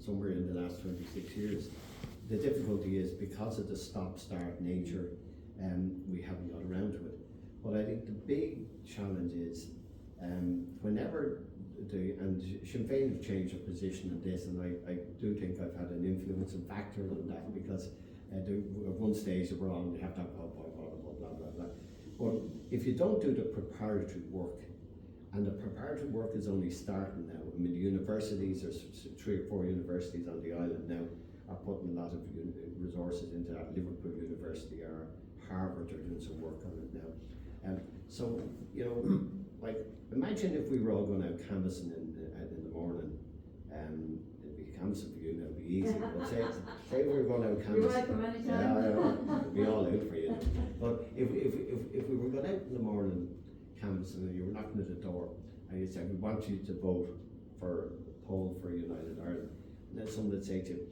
somewhere in the last 26 years. The difficulty is because of the stop-start nature, we haven't got around to it. But I think the big challenge is whenever and Sinn Féin have changed their position on this, and I do think I've had an influence and factor on that, because at one stage they were on, we have to have blah, blah, blah. But if you don't do the preparatory work, and the preparatory work is only starting now. I mean, the universities, there's 3 or 4 universities on the island now are putting a lot of resources into that. Liverpool University or Harvard are doing some work on it now. So, you know, like, imagine if we were all going out canvassing in the morning. It'd be canvassing for you now, it'd be easy. But say we were going out canvassing. You're welcome anytime. It'd be all out for you. But if we were going out in the morning canvassing and you were knocking at the door and you said, we want you to vote for a poll for United Ireland, and then someone would say to you,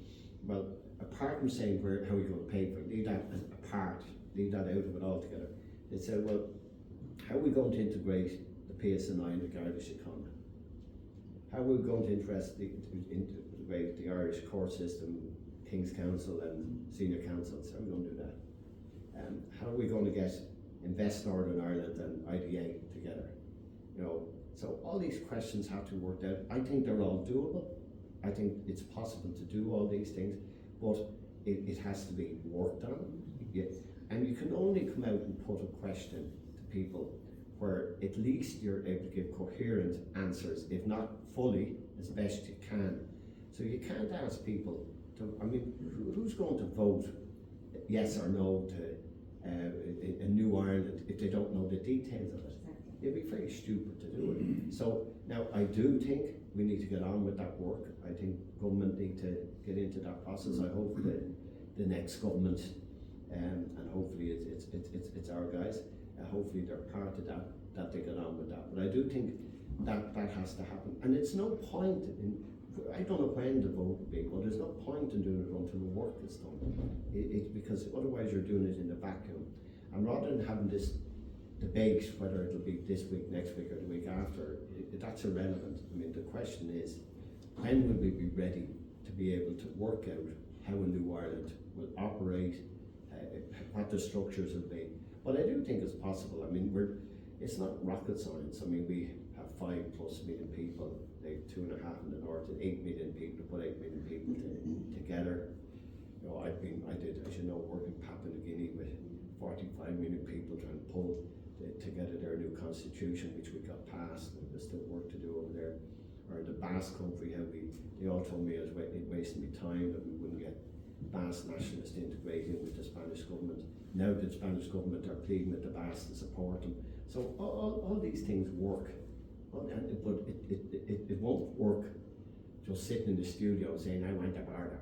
well, apart from saying how you're going to pay for it, leave that apart, leave that out of it altogether. They said, well, how are we going to integrate the PSNI in the Irish economy? How are we going to integrate the Irish court system, King's Council and senior councils? How are we going to do that? How are we going to get Invest Northern Ireland and IDA together? You know, so all these questions have to be worked out. I think they're all doable. I think it's possible to do all these things, but it has to be worked on. And you can only come out and put a question to people where at least you're able to give coherent answers, if not fully, as best you can. So you can't ask people to, I mean, who's going to vote yes or no to a new Ireland if they don't know the details of it? It'd be very stupid to do it. So now I do think we need to get on with that work. I think government need to get into that process. I hope that the next government, and hopefully it's our guys, hopefully they're part of that they get on with that. But I do think that has to happen. And it's no point in, I don't know when the vote will be, but there's no point in doing it until the work is done. Because otherwise you're doing it in a vacuum. And rather than having this debate whether it'll be this week, next week, or the week after, that's irrelevant. I mean, the question is, when will we be ready to be able to work out how a new Ireland will operate, what the structures will be? But I do think it's possible. I mean, it's not rocket science. I mean, we have 5+ million people, like 2.5 in the north, and 8 million people, put 8 million people together. You know, I did, as you know, work in Papua New Guinea with 45 million people trying to pull together their new constitution, which we got passed, and there's still work to do over there. Or the Basque country, how they all told me I was wasting my time, that we wouldn't get Basque nationalists integrated with the Spanish government. Now the Spanish government are pleading with the Basque to support them. So all these things work, but it won't work just sitting in the studio saying, I want a bar.